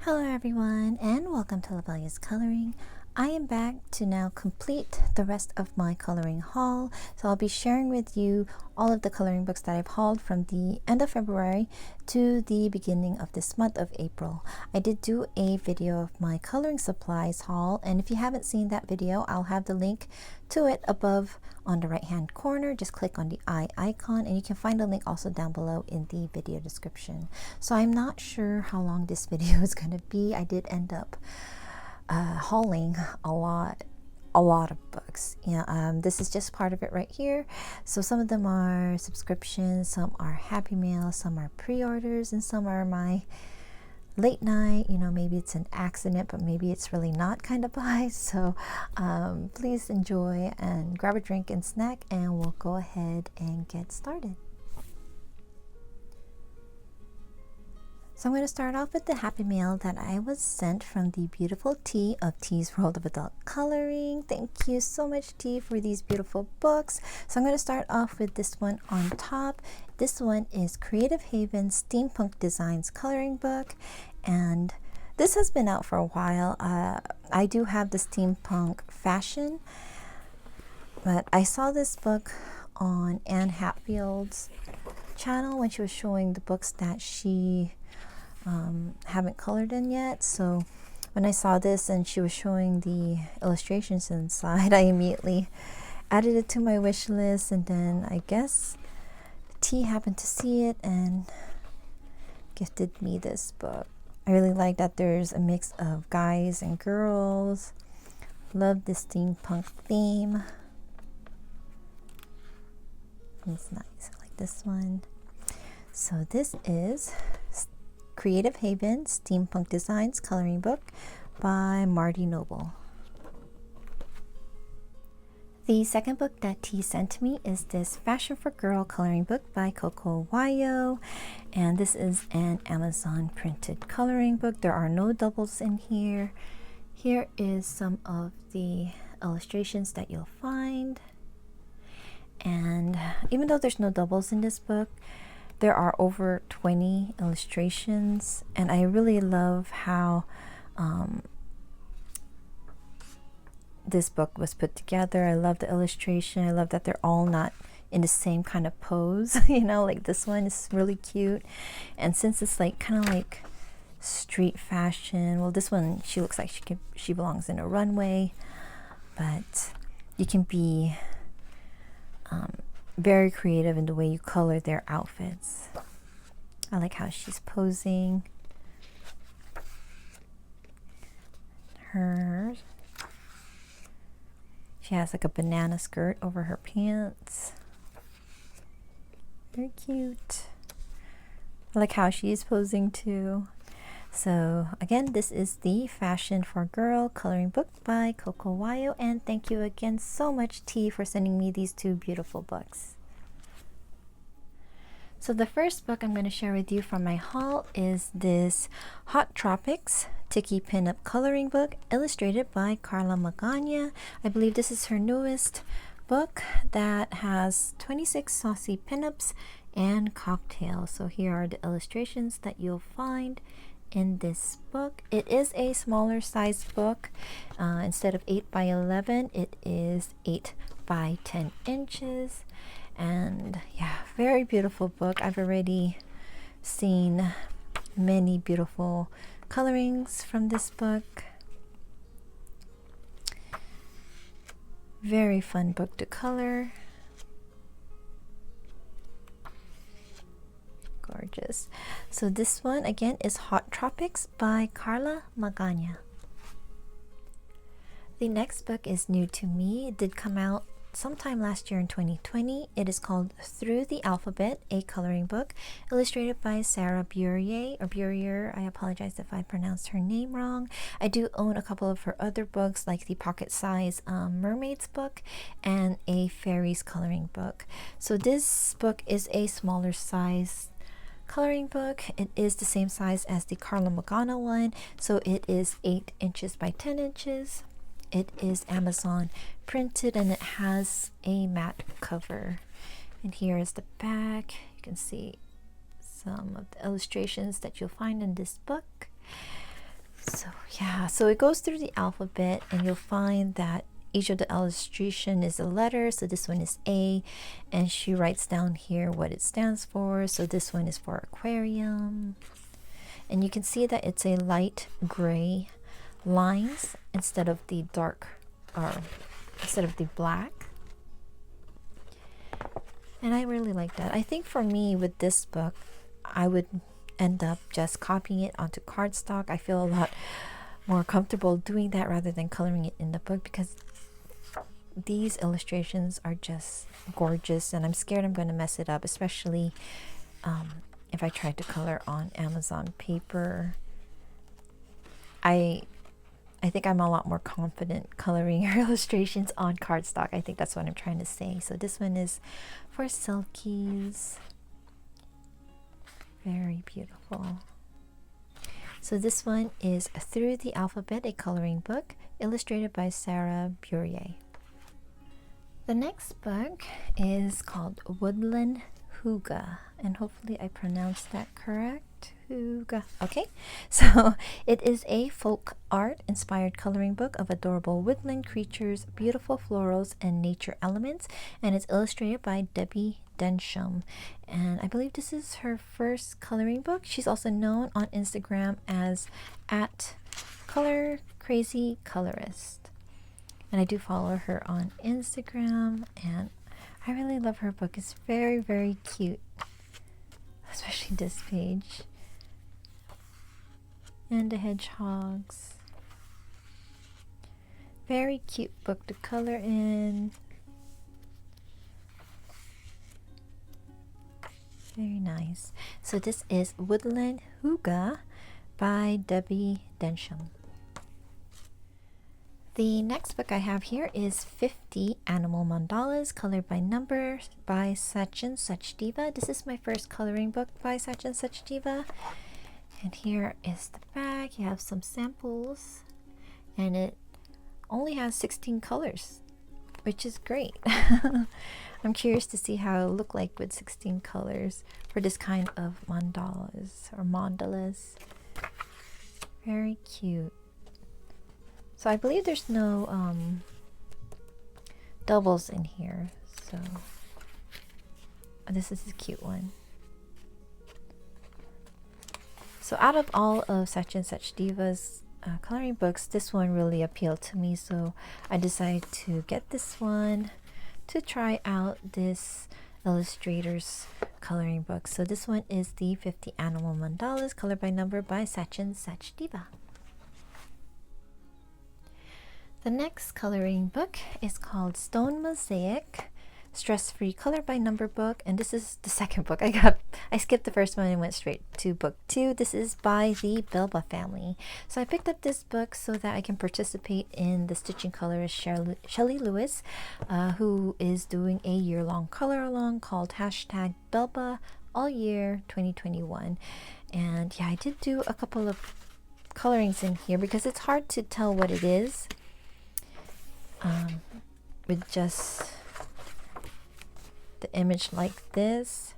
Hello everyone and welcome to Lovella's Coloring. I am back to now complete the rest of my coloring haul. So I'll be sharing with you all of the coloring books that I've hauled from the end of February to the beginning of this month of April. I did do a video of my coloring supplies haul, and if you haven't seen that video, I'll have the link to it above on the right hand corner. Just click on the eye icon and you can find a link also down below in the video description. So I'm not sure how long this video is going to be. I did end up hauling a lot of books. Yeah, this is just part of it right here. So some of them are subscriptions, some are Happy Mail, some are pre-orders, and some are my late night, maybe it's an accident, but maybe it's really not kind of buy. So please enjoy and grab a drink and snack, and we'll go ahead and get started. So I'm going to start off with the Happy Mail that I was sent from the beautiful T of T's World of Adult Coloring. Thank you so much, T, for these beautiful books. So I'm going to start off with this one on top. This one is Creative Haven's Steampunk Designs Coloring Book, and this has been out for a while. I do have the steampunk fashion, but I saw this book on Anne Hatfield's channel when she was showing the books that she haven't colored in yet. So when I saw this and she was showing the illustrations inside, I immediately added it to my wish list, and then I guess T happened to see it and gifted me this book. I really like that there's a mix of guys and girls. Love the steampunk theme. It's nice. I like this one. So this is Creative Haven Steampunk Designs Coloring Book by Marty Noble. The second book that T sent to me is this Fashion for Girl coloring book by Coco Wayo, and this is an Amazon printed coloring book. There are no doubles in here. Here is some of the illustrations that you'll find, and even though there's no doubles in this book, there are over 20 illustrations, and I really love how this book was put together. I love the illustration. I love that they're all not in the same kind of pose. Like this one is really cute, and since it's like kind of like street fashion, well, this one she looks like she belongs in a runway, but you can be very creative in the way you color their outfits. I like how she's posing. She has like a banana skirt over her pants. Very cute. I like how she's posing too. So again, this is the Fashion for Girl coloring book by Coco Wayo, and thank you again so much, T, for sending me these two beautiful books. So the first book I'm going to share with you from my haul is this Hot Tropics Tiki Pinup Coloring Book, illustrated by Carla Magana. I believe this is her newest book that has 26 saucy pinups and cocktails. So here are the illustrations that you'll find in this book. It is a smaller size book. Instead of 8 by 11, it is 8 by 10 inches. And yeah, very beautiful book. I've already seen many beautiful colorings from this book. Very fun book to color. Gorgeous. So this one again is Hot Tropics by Carla Magana. The next book is new to me. It did come out sometime last year in 2020. It is called Through the Alphabet, a coloring book, illustrated by Sarah Burier, or Burier. I apologize if I pronounced her name wrong. I do own a couple of her other books, like the pocket size Mermaids book and a Fairies coloring book. So this book is a smaller size coloring book. It is the same size as the Carla Magana one, so it is 8 inches by 10 inches. It is Amazon printed, and it has a matte cover. And here is the back. You can see some of the illustrations that you'll find in this book. So yeah, so it goes through the alphabet, and you'll find that each of the illustration is a letter. So this one is A, and she writes down here what it stands for. So this one is for aquarium, and you can see that it's a light gray lines instead of the dark, or instead of the black. And I really like that. I think for me with this book, I would end up just copying it onto cardstock. I feel a lot more comfortable doing that rather than coloring it in the book, because these illustrations are just gorgeous, and I'm scared I'm going to mess it up, especially if I try to color on Amazon paper. I think I'm a lot more confident coloring her illustrations on cardstock. I think that's what I'm trying to say. So this one is for Silkies. Very beautiful. So this one is Through the Alphabet, a coloring book, illustrated by Sarah Burier. The next book is called Woodland Hygge, and hopefully I pronounced that correct. Hygge. Okay, so it is a folk art inspired coloring book of adorable woodland creatures, beautiful florals, and nature elements, and it's illustrated by Debbie Densham, and I believe this is her first coloring book. She's also known on Instagram as @ColorCrazyColorist, and I do follow her on Instagram, and I really love her book. It's very, very cute, especially this page. And the hedgehogs. Very cute book to color in. Very nice. So this is Woodland Hygge by Debbie Densham. The next book I have here is 50 Animal Mandalas, colored by number by Sachin Sachdeva. This is my first coloring book by Sachin Sachdeva. And here is the back. You have some samples, and it only has 16 colors, which is great. I'm curious to see how it'll look like with 16 colors for this kind of mandalas. Very cute. So I believe there's no doubles in here. So this is a cute one. So out of all of Sachin Sachdeva's coloring books, this one really appealed to me. So I decided to get this one to try out this illustrator's coloring book. So this one is the 50 Animal Mandalas, colored by number by Sachin Sachdeva. The next coloring book is called Stone Mosaic, Stress-Free, colored by number book, and this is the second book I got. I skipped the first one and went straight to book 2. This is by the Belba family. So I picked up this book so that I can participate in the stitching colorist Shelley Lewis, who is doing a year-long color along called #Belba All Year 2021. And yeah, I did do a couple of colorings in here because it's hard to tell what it is with just the image like this.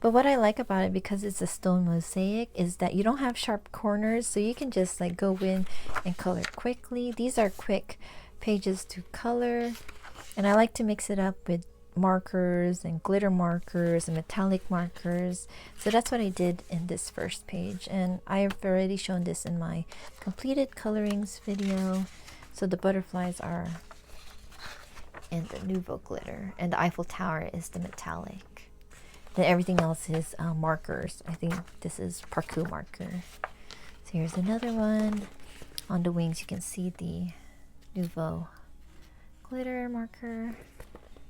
But what I like about it, because it's a stone mosaic, is that you don't have sharp corners, so you can just like go in and color quickly. These are quick pages to color, and I like to mix it up with markers and glitter markers and metallic markers. So that's what I did in this first page, and I've already shown this in my completed colorings video. So the butterflies are in the Nouveau glitter, and the Eiffel Tower is the metallic. Then everything else is markers. I think this is parkour marker. So here's another one. On the wings you can see the Nouveau glitter marker.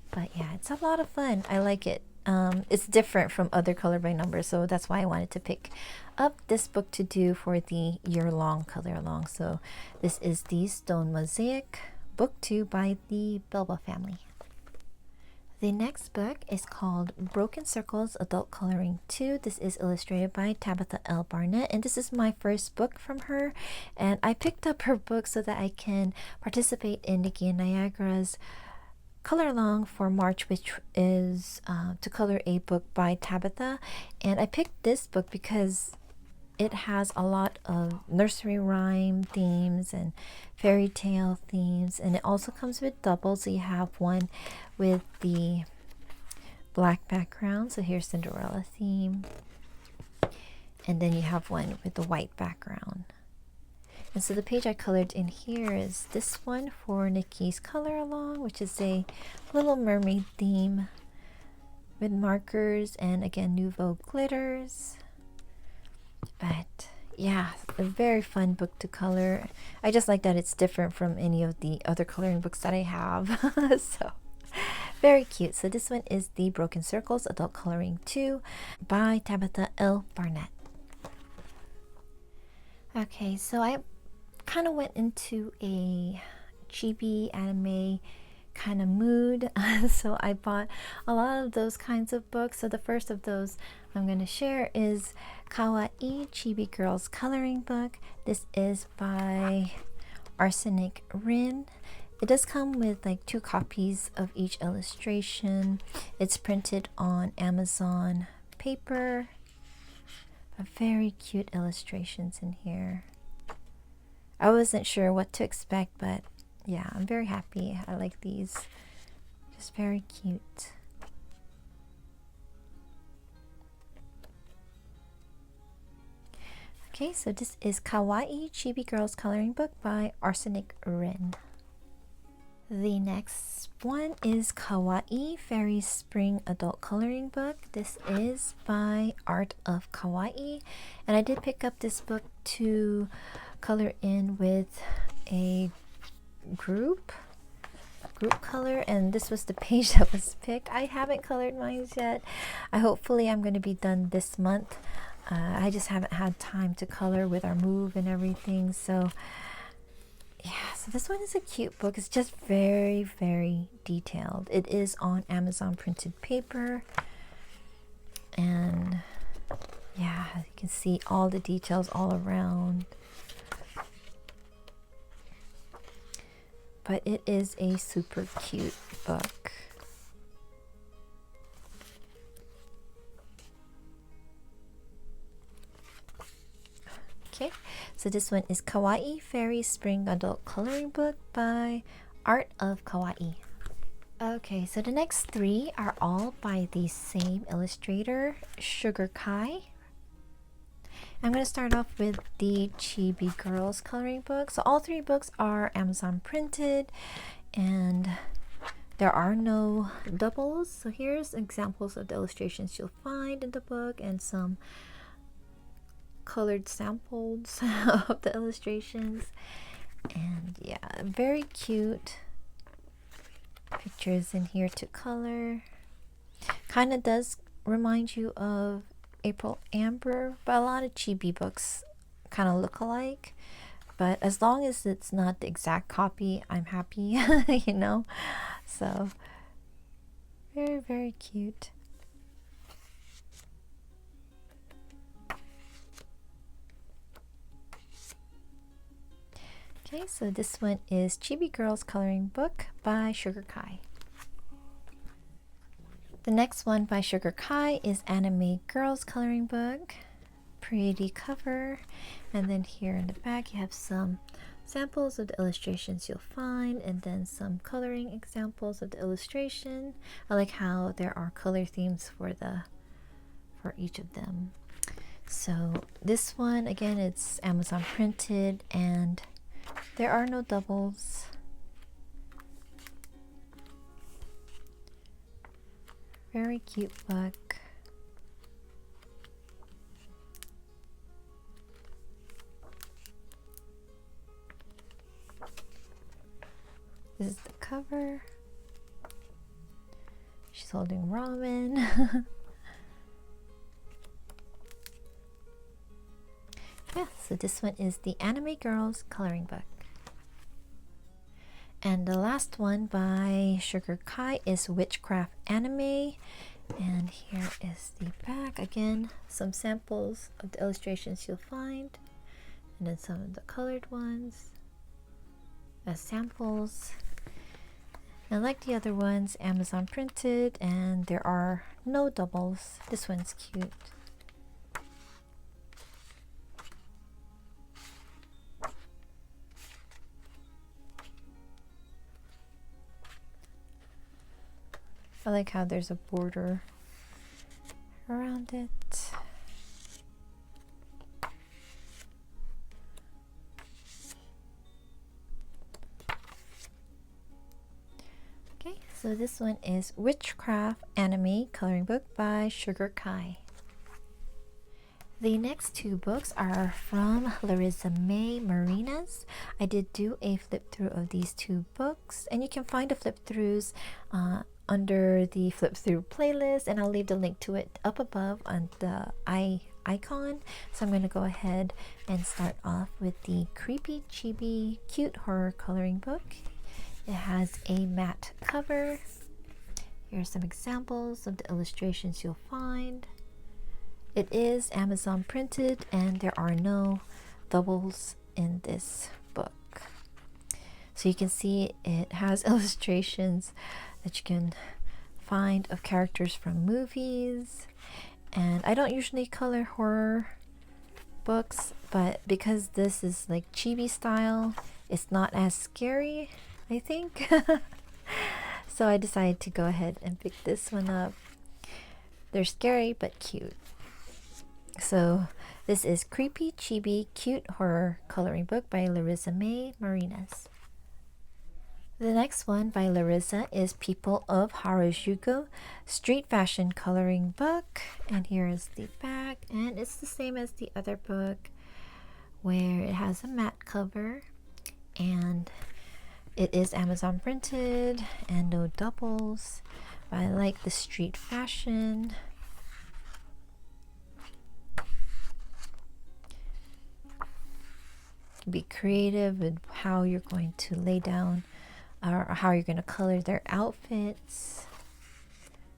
But yeah, it's a lot of fun. I like it. It's different from other color by number, so that's why I wanted to pick up this book to do for the year-long color along. So this is the Stone Mosaic, book 2 by the Belba family. The next book is called Broken Circles Adult Coloring 2. This is illustrated by Tabitha L. Barnett, and this is my first book from her. And I picked up her book so that I can participate in Nikki and Niagara's color along for March, which is to color a book by Tabitha. And I picked this book because it has a lot of nursery rhyme themes and fairy tale themes, and it also comes with doubles. So you have one with the black background, so here's Cinderella theme, and then you have one with the white background. And so the page I colored in here is this one for Nikki's color along, which is a Little Mermaid theme with markers and again Nouveau glitters. But yeah, a very fun book to color. I just like that it's different from any of the other coloring books that I have. So very cute. So this one is the Broken Circles Adult Coloring 2 by Tabitha L. Barnett. Okay, so I kind of went into a chibi anime kind of mood. So I bought a lot of those kinds of books. So the first of those I'm going to share is Kawaii Chibi Girls Coloring Book. This is by Arsenic Rin. It does come with like 2 copies of each illustration. It's printed on Amazon paper. Very cute illustrations in here. I wasn't sure what to expect, but yeah, I'm very happy. I like these. Just very cute. Okay, so this is Kawaii Chibi Girls Coloring Book by Arsenic Rin. The next one is Kawaii Fairy Spring Adult Coloring Book. This is by Art of Kawaii, and I did pick up this book to color in with a group color, and this was the page that was picked. I haven't colored mine yet. Hopefully I'm going to be done this month. I just haven't had time to color with our move and everything. So yeah, so this one is a cute book. It's just very, very detailed. It is on Amazon printed paper, and yeah, you can see all the details all around. But it is a super cute book. Okay, so this one is Kawaii Fairy Spring Adult Coloring Book by Art of Kawaii. Okay, so the next 3 are all by the same illustrator, Sugar Kai. I'm going to start off with the Chibi Girls Coloring Book. So all 3 books are Amazon printed, and there are no doubles. So here's examples of the illustrations you'll find in the book and some colored samples of the illustrations. And yeah, very cute pictures in here to color. Kind of does remind you of April Amber, but a lot of chibi books kind of look alike. But as long as it's not the exact copy, I'm happy, you know. So very, very cute. Okay, so this one is Chibi Girls Coloring Book by Sugar Kai. The next one by Sugar Kai is Anime Girls Coloring Book. Pretty cover. And then here in the back you have some samples of the illustrations you'll find, and then some coloring examples of the illustration. I like how there are color themes for each of them. So this one, again, it's Amazon printed, and there are no doubles. Very cute book. This is the cover. She's holding ramen. Yeah, so this one is the Anime Girls Coloring Book. And the last one by Sugar Kai is Witchcraft Anime. And here is the back. Again, some samples of the illustrations you'll find. And then some of the colored ones as samples. And like the other ones, Amazon printed, and there are no doubles. This one's cute. I like how there's a border around it. Okay, so this one is Witchcraft Anime Coloring Book by Sugar Kai. The next two books are from Larissa May Marinas. I did do a flip through of these two books, and you can find the flip throughs under the flip through playlist, and I'll leave the link to it up above on the icon. So I'm going to go ahead and start off with the Creepy Chibi Cute Horror Coloring Book. It has a matte cover. Here are some examples of the illustrations you'll find. It is Amazon printed, and there are no doubles in this book. So you can see it has illustrations that you can find of characters from movies. And I don't usually color horror books, but because this is like chibi style, it's not as scary, I think. So I decided to go ahead and pick this one up. They're scary but cute. So this is Creepy Chibi Cute Horror Coloring Book by Larissa May Marinas. The next one by Larissa is People of Harajuku Street Fashion Coloring Book. And here is the back, and it's the same as the other book where it has a matte cover, and it is Amazon printed and no doubles. But I like the street fashion. Be creative with how you're going to lay down or how you're going to color their outfits.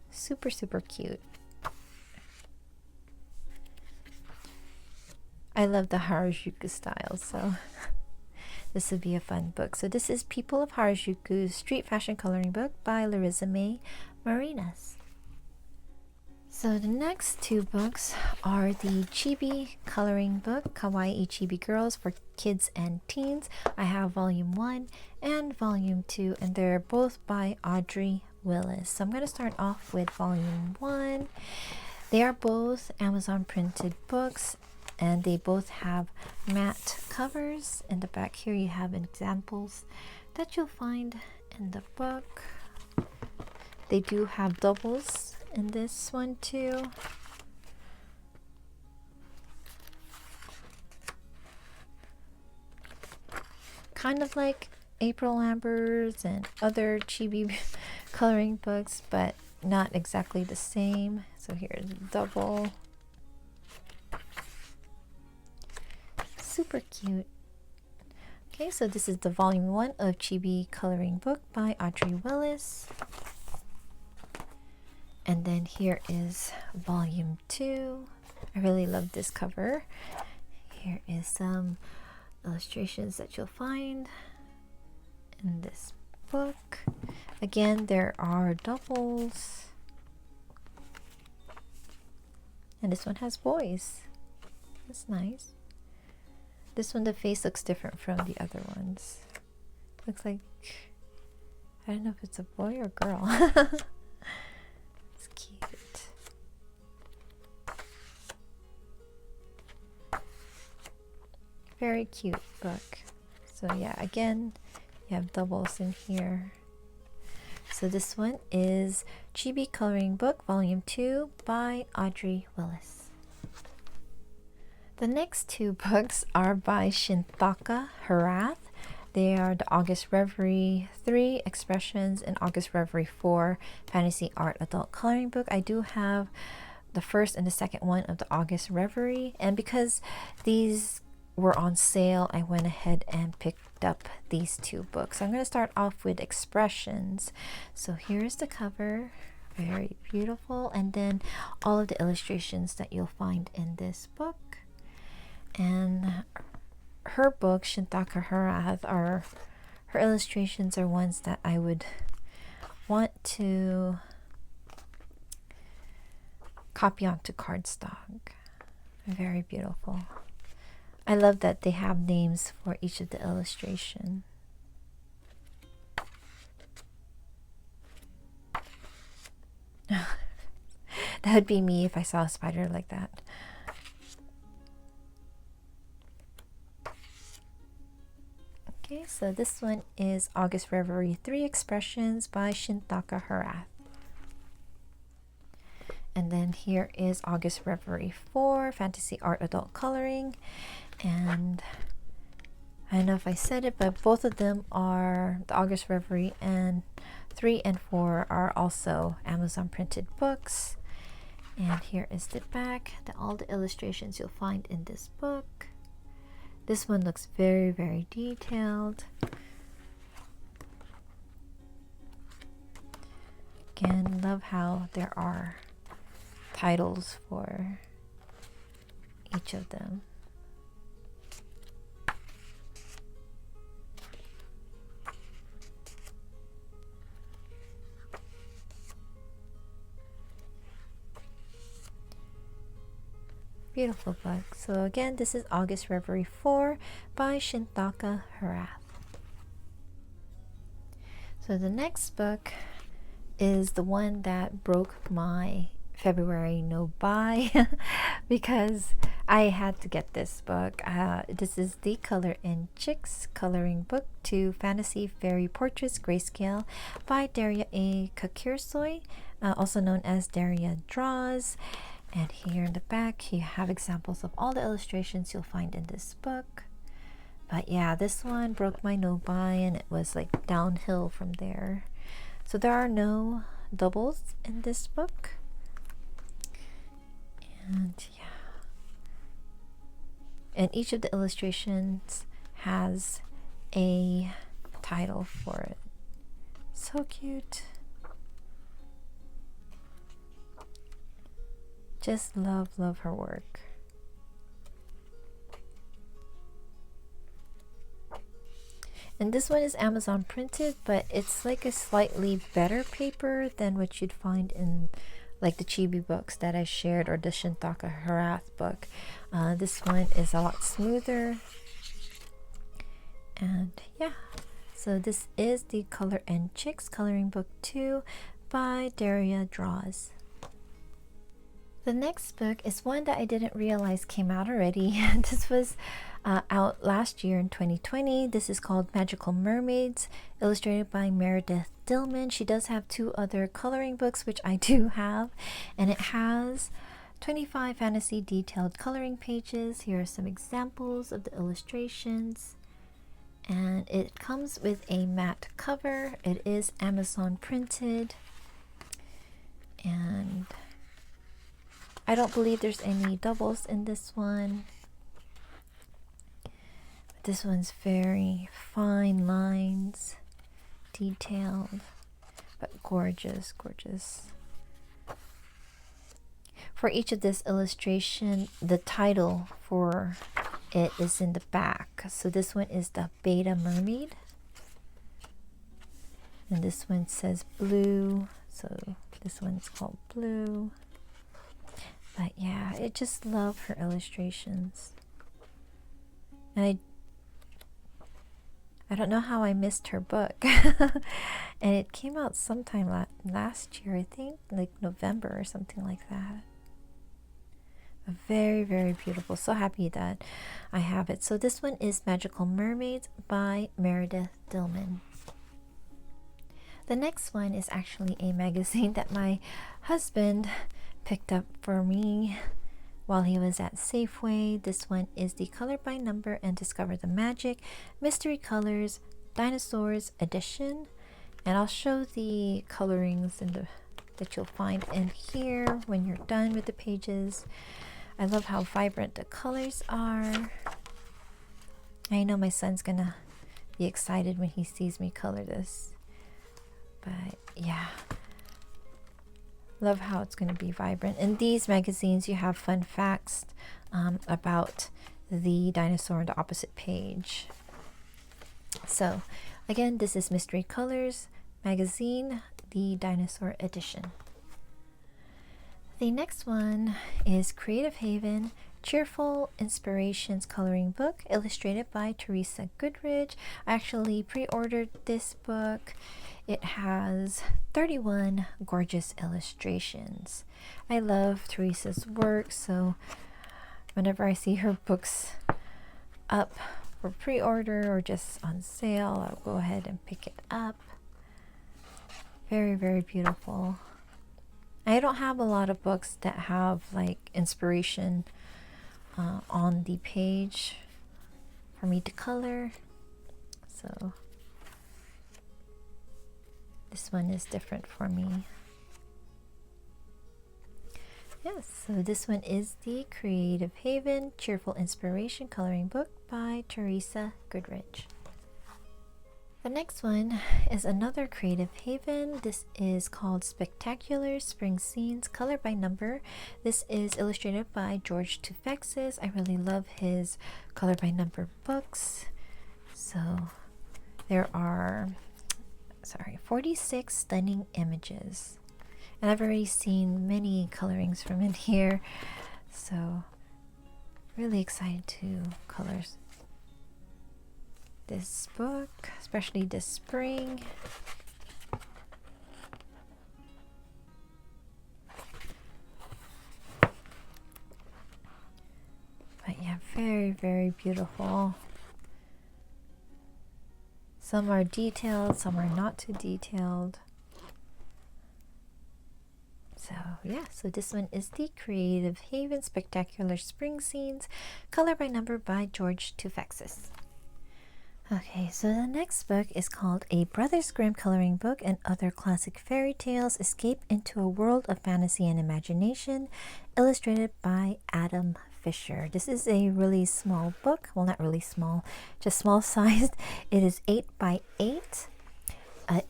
Super cute. I love the Harajuku style, so this would be a fun book. So this is People of Harajuku Street Fashion Coloring Book by Larissa May Marinas. So the next two books are the Chibi Coloring Book, Kawaii Chibi Girls for Kids and Teens. I have Volume 1 and Volume 2, and they're both by Audrey Willis. So I'm going to start off with Volume 1. They are both Amazon printed books, and they both have matte covers. In the back here you have examples that you'll find in the book. They do have doubles in this one too. Kind of like April Amber's and other chibi coloring books, but not exactly the same. So here's a double. Super cute. Okay, so this is the volume 1 of Chibi Coloring Book by Audrey Willis. And then here is volume 2. I really love this cover. Here is some illustrations that you'll find in this book. Again, there are doubles. And this one has boys. That's nice. This one, the face looks different from the other ones. Looks like, I don't know if it's a boy or girl. It's cute. Very cute book. So yeah, again, you have doubles in here. So this one is Chibi Coloring Book Volume 2 by Audrey Willis. The next two books are by Shintaka Harath. They are the August Reverie 3 Expressions and August Reverie 4 Fantasy Art Adult Coloring Book. I do have the first and the second one of the August Reverie, and because these were on sale, I went ahead and picked up these two books. So I'm going to start off with Expressions. So here's the cover, very beautiful, and then all of the illustrations that you'll find in this book. And her book, Shintaka Harath, her illustrations are ones that I would want to copy onto cardstock. Very beautiful. I love that they have names for each of the illustration. That would be me if I saw a spider like that. Okay, so this one is August Reverie 3 Expressions by Shintaka Harath. And then here is August Reverie 4 Fantasy Art Adult Coloring. And I don't know if I said it, but both of them are the August Reverie, and 3 and 4 are also Amazon printed books. And here is the back, all the illustrations you'll find in this book. This one looks very, very detailed. Again, love how there are titles for each of them. Beautiful book. So again, this is August Reverie 4 by Shintaka Harath. So the next book is the one that broke my February no buy because I had to get this book. This is The Color in Chicks Coloring Book 2 Fantasy Fairy Portraits Grayscale by Daria A. Kakirsoy, also known as Daria Draws. And here in the back, you have examples of all the illustrations you'll find in this book. But yeah, this one broke my no buy, and it was like downhill from there. So there are no doubles in this book. And yeah. And each of the illustrations has a title for it. So cute. Just love her work. And this one is Amazon printed, but it's like a slightly better paper than what you'd find in like the chibi books that I shared, or the Shintaka Harath book. This one is a lot smoother. And yeah, so this is The Color in Chicks Coloring Book 2 by Daria Draws. The next book is one that I didn't realize came out already. This was out last year in 2020. This is called Magical Mermaids, illustrated by Meredith Dillman. She does have 2 other coloring books, which I do have, and it has 25 fantasy detailed coloring pages. Here are some examples of the illustrations, and it comes with a matte cover. It is Amazon printed, and I don't believe there's any doubles in this one. This one's very fine lines, detailed, but gorgeous, gorgeous. For each of this illustration, the title for it is in the back. So this one is the Beta Mermaid. And this one says Blue. So this one's called Blue. But yeah, I just love her illustrations. And I don't know how I missed her book. And it came out sometime last year, I think, like November or something like that. Very, very beautiful. So happy that I have it. So this one is Magical Mermaids by Meredith Dillman. The next one is actually a magazine that my husband picked up for me while he was at Safeway. This one is the Color by Number and Discover the Magic Mystery Colors Dinosaurs edition. And I'll show the colorings that you'll find in here when you're done with the pages. I love how vibrant the colors are. I know my son's gonna be excited when he sees me color this. But yeah, love how it's going to be vibrant. In these magazines, you have fun facts about the dinosaur on the opposite page. So again, this is Mystery Colors magazine, the dinosaur edition. The next one is Creative Haven Cheerful Inspirations coloring book, illustrated by Teresa Goodrich. I actually pre-ordered this book. It has 31 gorgeous illustrations. I love Teresa's work, so whenever I see her books up for pre-order or just on sale, I'll go ahead and pick it up. Very, very beautiful. I don't have a lot of books that have like inspiration on the page for me to color, so this one is different for me. Yes, so this one is the Creative Haven Cheerful Inspiration coloring book by Teresa Goodrich. The next one is another Creative Haven. This is called Spectacular Spring Scenes, color by number. This is illustrated by George Tufexis. I really love his color by number books. So there are 46 stunning images. And I've already seen many colorings from in here. So really excited to color this book, especially this spring. But yeah, very, very beautiful. Some are detailed, some are not too detailed. So yeah, so this one is the Creative Haven Spectacular Spring Scenes, color by number by George Tufexis. Okay, so the next book is called A Brothers Grimm Coloring Book and Other Classic Fairy Tales Escape into a World of Fantasy and Imagination, illustrated by Adam Fisher. This is a really small book. Well, not really small, just small sized. It is 8 by 8.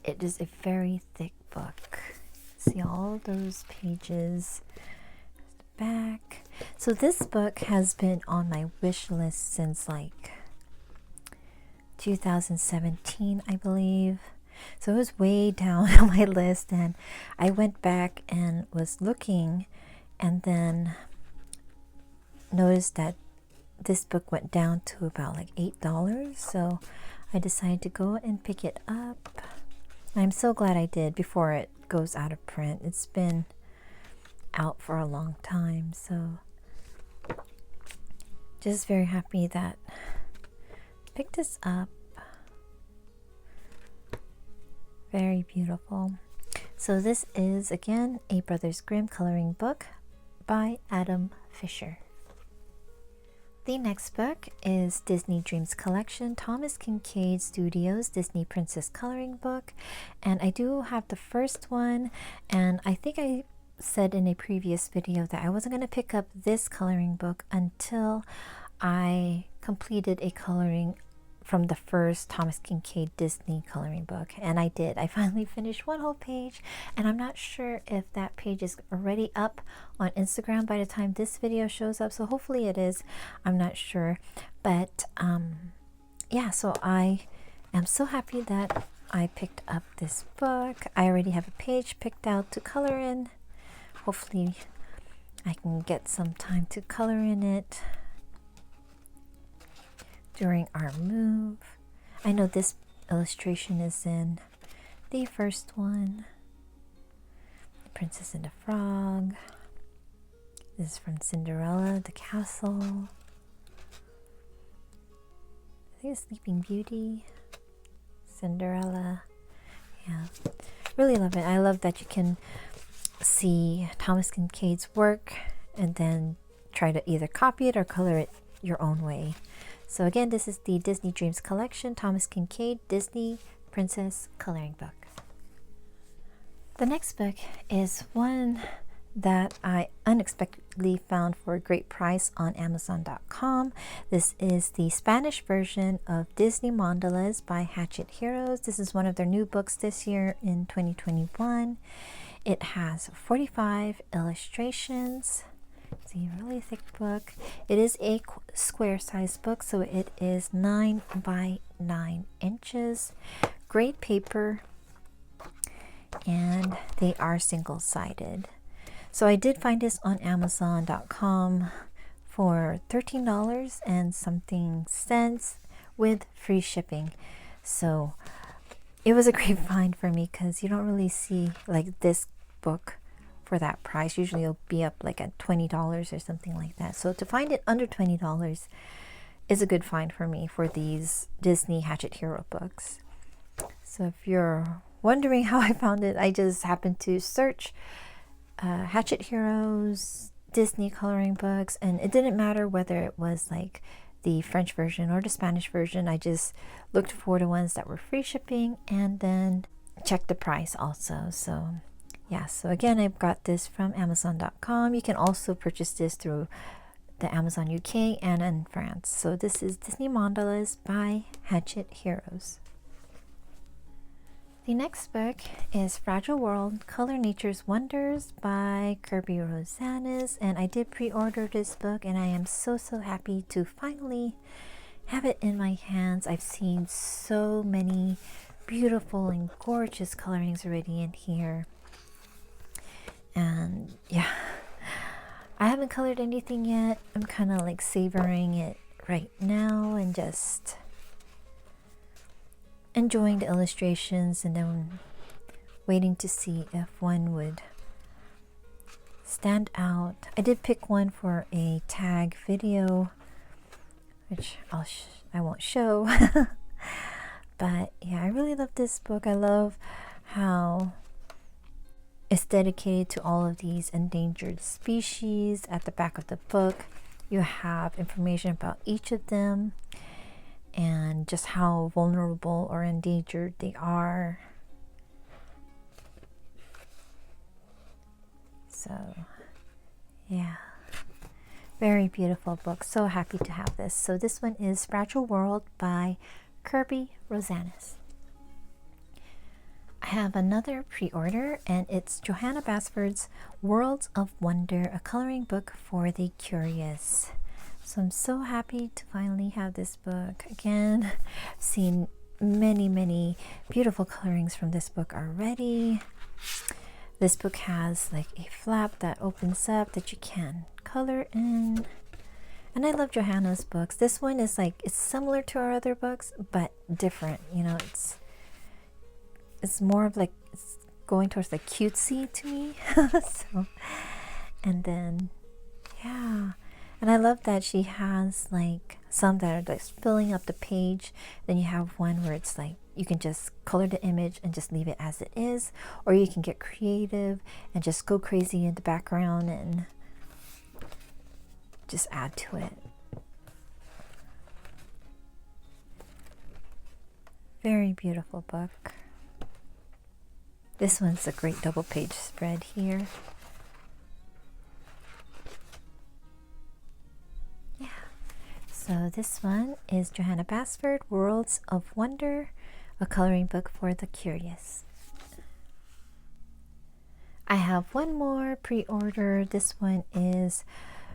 It is a very thick book. See all those pages. The back. So this book has been on my wish list since like 2017, I believe. So it was way down on my list, and I went back and was looking and then noticed that this book went down to about like $8. So I decided to go and pick it up. I'm so glad I did before it goes out of print. It's been out for a long time, so just very happy that I picked this up. Very beautiful. So this is again A Brothers Grimm coloring book by Adam Fisher. The next book is Disney Dreams Collection, Thomas Kincaid Studios Disney Princess Coloring Book. And I do have the first one, and I think I said in a previous video that I wasn't going to pick up this coloring book until I completed a coloring from the first Thomas Kincaid Disney coloring book, and I did. I finally finished one whole page, and I'm not sure if that page is already up on Instagram by the time this video shows up, so hopefully it is. I'm not sure, but yeah, so I am so happy that I picked up this book. I already have a page picked out to color in. Hopefully I can get some time to color in it during our move. I know this illustration is in the first one, The Princess and the Frog. This is from Cinderella, the castle. I think it's Sleeping Beauty, Cinderella. Yeah, really love it. I love that you can see Thomas Kincaid's work and then try to either copy it or color it your own way. So again, this is the Disney Dreams Collection, Thomas Kincaid Disney Princess Coloring Book. The next book is one that I unexpectedly found for a great price on Amazon.com. This is the Spanish version of Disney Mandalas by Hatchet Heroes. This is one of their new books this year in 2021. It has 45 illustrations. It's a really thick book. It is a square size book, so it is 9 by 9 inches. Great paper, and they are single-sided. So I did find this on Amazon.com for $13 and something cents with free shipping. So it was a great find for me because you don't really see like this book for that price. Usually it'll be up like at $20 or something like that. So to find it under $20 is a good find for me for these Disney Hatchet Hero books. So if you're wondering how I found it, I just happened to search Hatchet Heroes Disney coloring books, and it didn't matter whether it was like the French version or the Spanish version. I just looked for the ones that were free shipping and then checked the price also. So yeah, so again, I've got this from Amazon.com. You can also purchase this through the Amazon UK and in France. So this is Disney Mandalas by Hatchet Heroes. The next book is Fragile World, Color Nature's Wonders by Kirby Rosanes, and I did pre-order this book and I am so happy to finally have it in my hands. I've seen so many beautiful and gorgeous colorings already in here, and yeah, I haven't colored anything yet. I'm kind of like savoring it right now and just enjoying the illustrations and then waiting to see if one would stand out. I did pick one for a tag video, which I won't show. But yeah, I really love this book. I love how it's dedicated to all of these endangered species. At the back of the book, you have information about each of them and just how vulnerable or endangered they are. So yeah, very beautiful book. So happy to have this. So this one is Fragile World by Kirby Rosanes. I have another pre-order and it's Johanna Basford's Worlds of Wonder, a coloring book for the curious. So I'm so happy to finally have this book. Again, I've seen many beautiful colorings from this book already. This book has like a flap that opens up that you can color in. And I love Johanna's books. This one is like, it's similar to our other books, but different. You know, it's more of like, it's going towards like cutesy to me. So, and then, yeah. And I love that she has like some that are like filling up the page. Then you have one where it's like you can just color the image and just leave it as it is, or you can get creative and just go crazy in the background and just add to it. Very beautiful book. This one's a great double page spread here. So this one is Johanna Basford, Worlds of Wonder, a coloring book for the curious. I have one more pre-order. This one is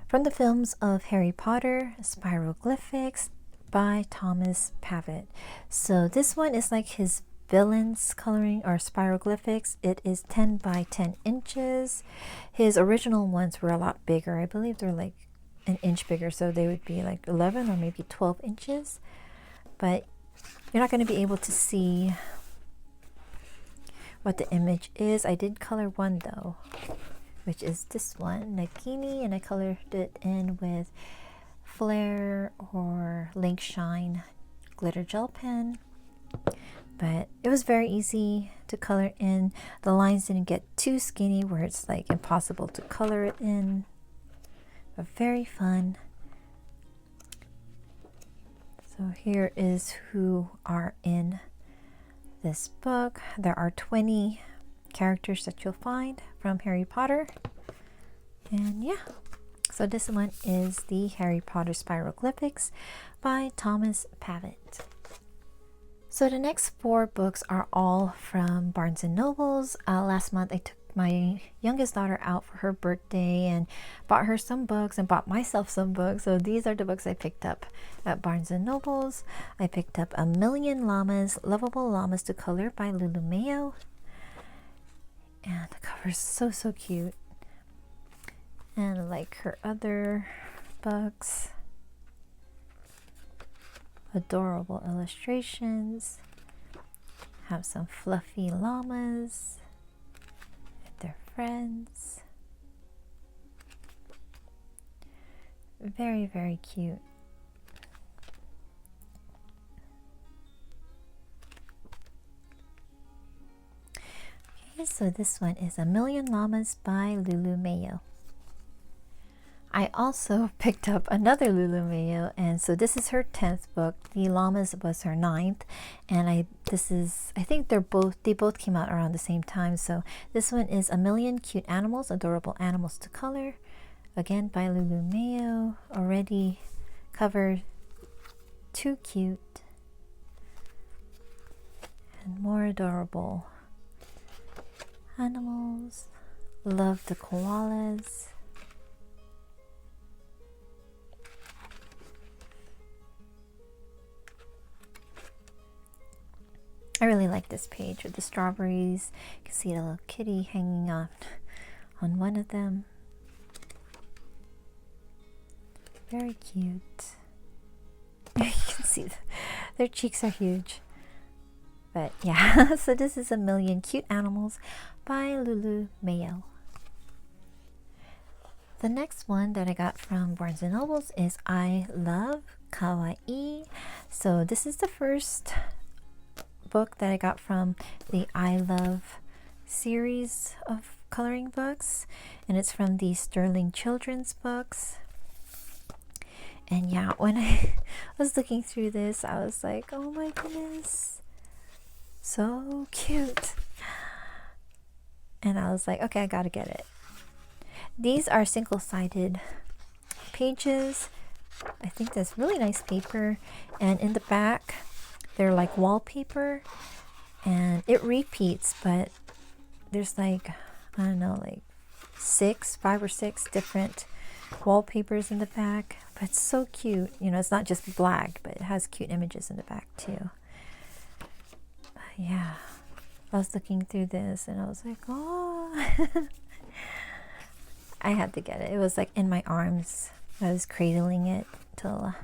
from the films of Harry Potter, Spiroglyphics by Thomas Pavitt. So this one is like his villains coloring or Spiroglyphics. It is 10 by 10 inches. His original ones were a lot bigger. I believe they're like an inch bigger, so they would be like 11 or maybe 12 inches, but you're not going to be able to see what the image is. I did color one though, which is this one, Nagini, and I colored it in with Flare or Link Shine glitter gel pen, but it was very easy to color in. The lines didn't get too skinny where it's like impossible to color it in. But very fun. So here is who are in this book. There are 20 characters that you'll find from Harry Potter. And yeah, so this one is the Harry Potter Spiroglyphics by Thomas Pavitt. So the next 4 books are all from Barnes & Nobles. Last month I took my youngest daughter out for her birthday and bought her some books and bought myself some books. So these are the books I picked up at Barnes & Nobles. I picked up A Million Llamas, Lovable Llamas to Color by Lulu Mayo. And the cover is so cute. And like her other books. Adorable illustrations. Have some fluffy llamas with their friends. Very, very cute. Okay, so this one is A Million Llamas by Lulu Mayo. I also picked up another Lulu Mayo, and so this is her 10th book. The Llamas was her 9th, and I think they both came out around the same time. So this one is A Million Cute Animals, Adorable Animals to Color, again by Lulu Mayo. Already covered, too cute, and more adorable animals. Love the koalas. I really like this page with the strawberries. You can see a little kitty hanging on one of them. Very cute. You can see their cheeks are huge. But yeah, so this is A Million Cute Animals by Lulu Mayo. The next one that I got from Barnes & Nobles is I Love Kawaii. So this is the first book that I got from the I Love series of coloring books, and it's from the Sterling Children's books. And yeah, when I was looking through this, I was like, oh my goodness, so cute. And I was like, okay, I gotta get it. These are single-sided pages. I think that's really nice paper, and in the back they're like wallpaper, and it repeats, but there's like, I don't know, like 5 or 6 different wallpapers in the back. But it's so cute. You know, it's not just black, but it has cute images in the back too. But yeah, I was looking through this and I was like, oh. I had to get it. It was like in my arms. I was cradling it till I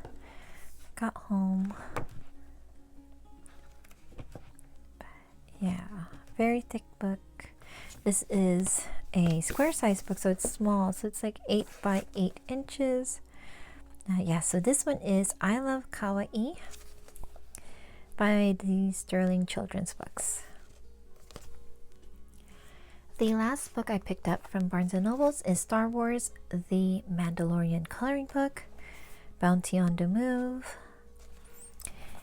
got home. Yeah, very thick book. This is a square size book, so it's small, so it's like 8 by 8 inches. Yeah, so this one is I Love Kawaii by the Sterling Children's Books. The last book I picked up from Barnes & Nobles is Star Wars The Mandalorian coloring book, Bounty on the Move.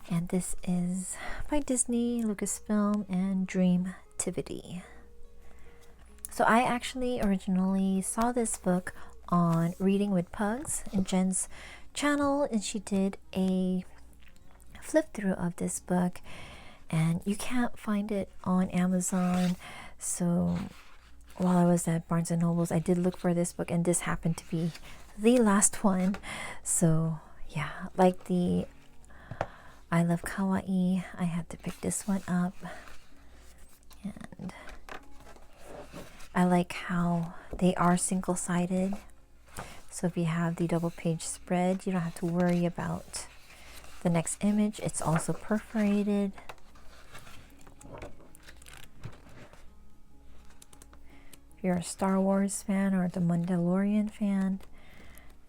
And this is by Disney, Lucasfilm, and Dreamtivity. So I actually originally saw this book on Reading with Pugs in Jen's channel, and she did a flip through of this book, and you can't find it on Amazon. So while I was at Barnes & Nobles, I did look for this book, and this happened to be the last one. So yeah, like the I Love Kawaii, I had to pick this one up. And I like how they are single-sided. So if you have the double page spread, you don't have to worry about the next image. It's also perforated. If you're a Star Wars fan or the Mandalorian fan,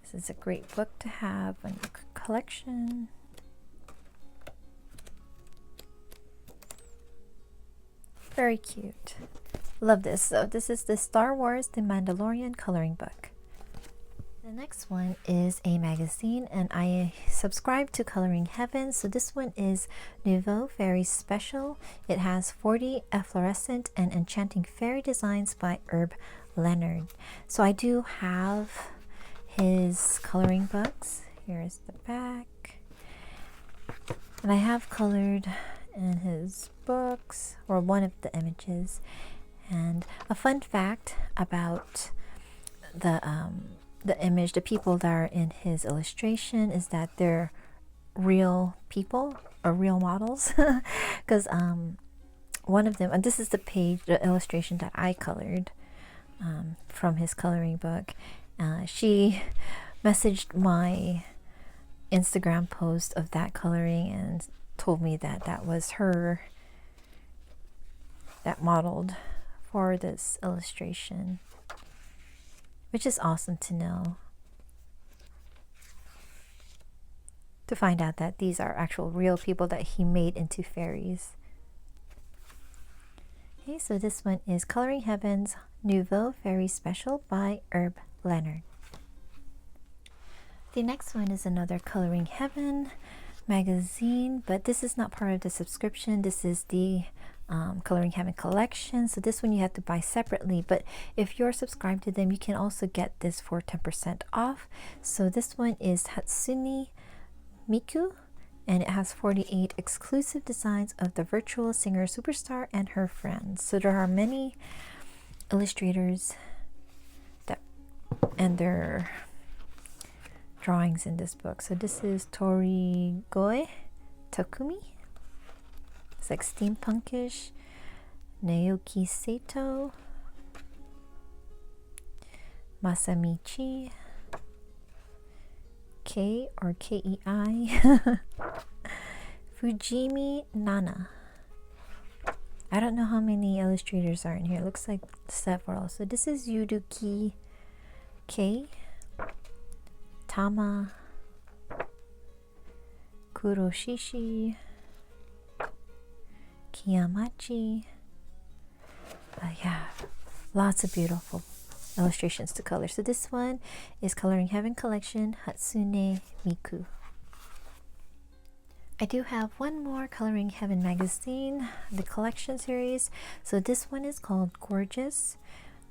this is a great book to have in your collection. Very cute. Love this. So this is the Star Wars The Mandalorian coloring book. The next one is a magazine, and I subscribe to Coloring Heaven. So this one is Nouveau Fairy Special. It has 40 efflorescent and enchanting fairy designs by Herb Leonard. So I do have his coloring books. Here's the back. And I have colored in his books, or one of the images. And a fun fact about the image, the people that are in his illustration, is that they're real people or real models. Because one of them, and this is the page, the illustration that I colored from his coloring book. She messaged my Instagram post of that coloring and told me that that was her that modeled for this illustration, which is awesome to know, to find out that these are actual real people that he made into fairies. Okay, so this one is Coloring Heaven's Nouveau Fairy Special by Herb Leonard. The next one is another Coloring Heaven magazine, but this is not part of the subscription. This is the Coloring Heaven collection. So this one you have to buy separately, but if you're subscribed to them, you can also get this for 10% off. So this one is Hatsune Miku, and it has 48 exclusive designs of the virtual singer superstar and her friends. So there are many illustrators that and their drawings in this book. So this is Torigoe Takumi. It's like steampunkish. Naoki Sato, Masamichi, K or Kei, Fujimi Nana. I don't know how many illustrators are in here. It looks like several. So this is Yuduki K, Tama, Kuroshishi, Kiyamachi. Yeah, lots of beautiful illustrations to color. So this one is Coloring Heaven Collection, Hatsune Miku. I do have one more Coloring Heaven magazine, the collection series. So this one is called Gorgeous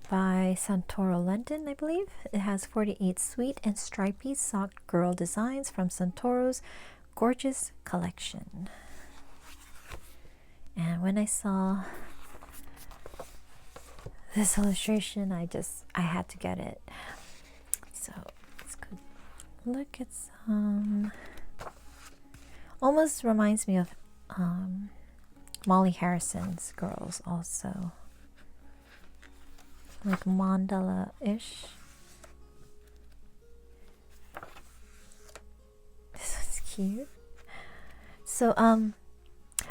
by Santoro London, I believe. It has 48 sweet and stripy sock girl designs from Santoro's Gorgeous collection. And when I saw this illustration, I had to get it. So let's go look at some. Almost reminds me of Molly Harrison's girls also, like mandala-ish. This one's cute. So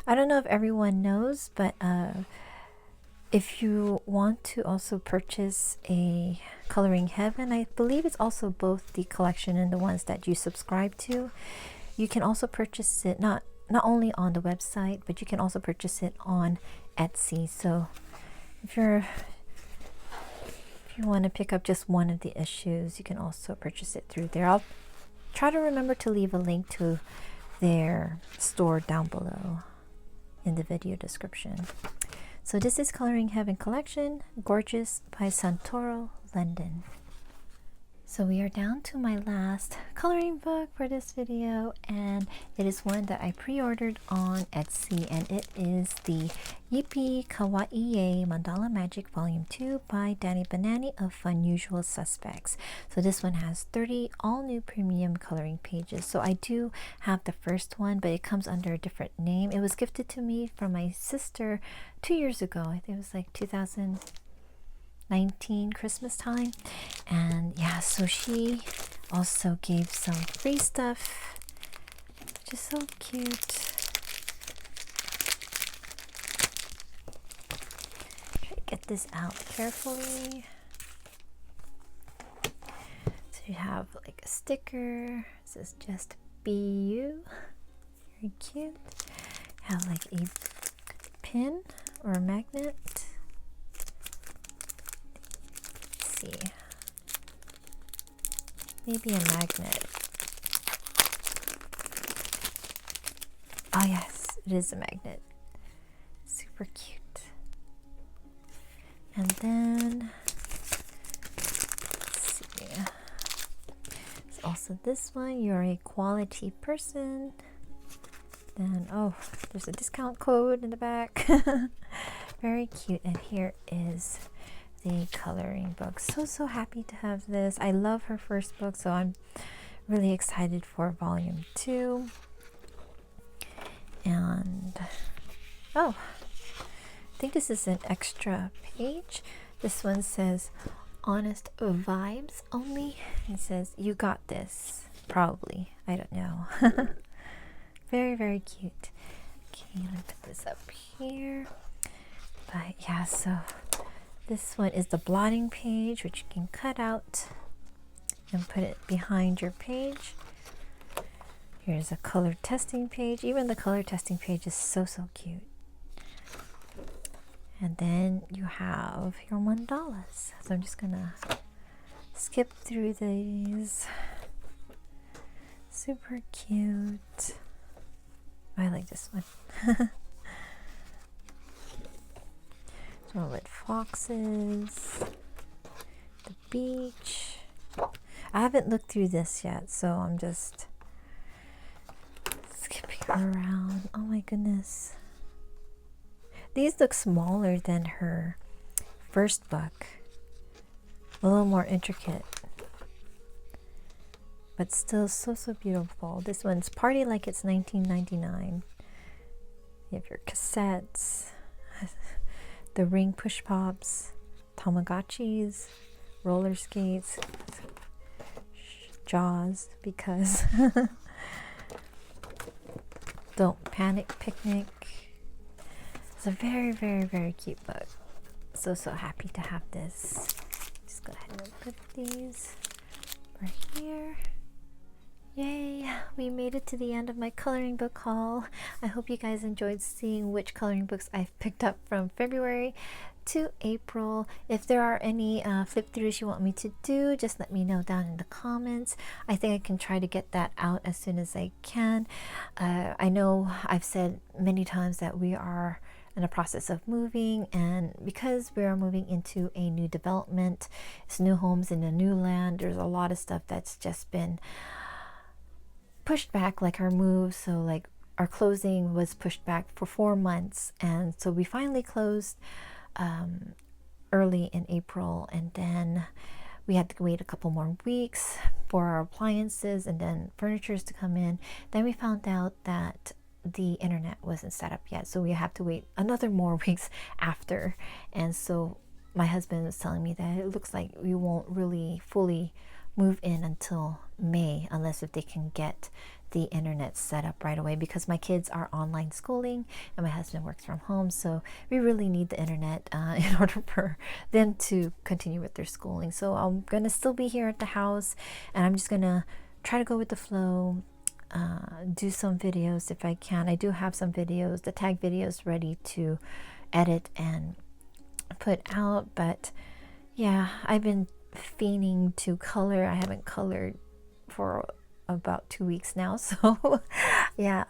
I don't know if everyone knows, but if you want to also purchase a Coloring Heaven, I believe it's also both the collection and the ones that you subscribe to. You can also purchase it not only on the website, but you can also purchase it on Etsy. So if you want to pick up just one of the issues, you can also purchase it through there. I'll try to remember to leave a link to their store down below in the video description. So this is Coloring Heaven Collection, Gorgeous by Santoro London. So we are down to my last coloring book for this video, and it is one that I pre-ordered on Etsy, and it is the Yippee Kawaii Mandala Magic Volume 2 by Danny Banani of Unusual Suspects. So this one has 30 all new premium coloring pages. So I do have the first one, but it comes under a different name. It was gifted to me from my sister 2 years ago. I think it was like 2019 Christmas time. And yeah, so she also gave some free stuff, which is so cute. Try to get this out carefully. So you have like a sticker. This is just be you. Very cute. Have like a pin or a magnet. See, maybe a magnet. Oh yes, it is a magnet. Super cute. And then let's see, it's also this one. You're a quality person. Then oh, there's a discount code in the back. Very cute. And here is the coloring book. So happy to have this. I love her first book, so I'm really excited for volume 2. And oh, I think this is an extra page. This one says, honest vibes only. It says, "You got this." Probably. I don't know. Very, very cute. Okay, let me put this up here. But yeah, so this one is the blotting page, which you can cut out and put it behind your page. Here's a color testing page. Even the color testing page is so cute. And then you have your mandalas. So I'm just gonna skip through these. Super cute. I like this one. So with foxes, the beach. I haven't looked through this yet, so I'm just skipping around. Oh my goodness. These look smaller than her first book. A little more intricate. But still so beautiful. This one's Party Like It's 1999. You have your cassettes, the ring push pops, Tamagotchis, roller skates, Jaws, because Don't Panic Picnic. It's a very cute book. So happy to have this. Just go ahead and put these right here. Yay, we made it to the end of my coloring book haul. I hope you guys enjoyed seeing which coloring books I've picked up from February to April. If there are any flip throughs you want me to do, just let me know down in the comments. I think I can try to get that out as soon as I can. I know I've said many times that we are in the process of moving, and because we are moving into a new development, it's new homes in a new land, there's a lot of stuff that's just been pushed back, like our move. So like our closing was pushed back for 4 months, and so we finally closed early in April, and then we had to wait a couple more weeks for our appliances and then furnitures to come in. Then we found out that the internet wasn't set up yet, so we have to wait another more weeks after. And so my husband was telling me that it looks like we won't really fully move in until May, unless if they can get the internet set up right away, because my kids are online schooling and my husband works from home, so we really need the internet in order for them to continue with their schooling. So I'm gonna still be here at the house, and I'm just gonna try to go with the flow, do some videos if I can. I do have some videos, the tag videos, ready to edit and put out, but yeah, I've been fiending to color. I haven't colored for about 2 weeks now, so yeah.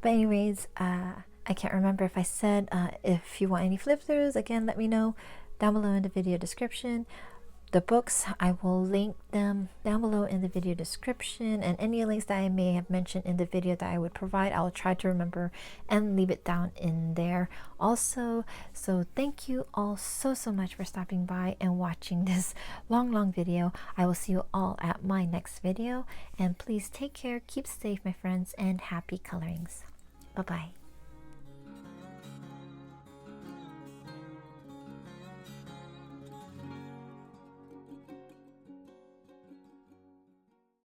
But anyways, I can't remember if I said if you want any flip throughs, again, let me know down below in the video description. The books, I will link them down below in the video description, and any links that I may have mentioned in the video that I would provide, I'll try to remember and leave it down in there also. So thank you all so much for stopping by and watching this long video. I will see you all at my next video, and please take care, keep safe my friends, and happy colorings. Bye bye.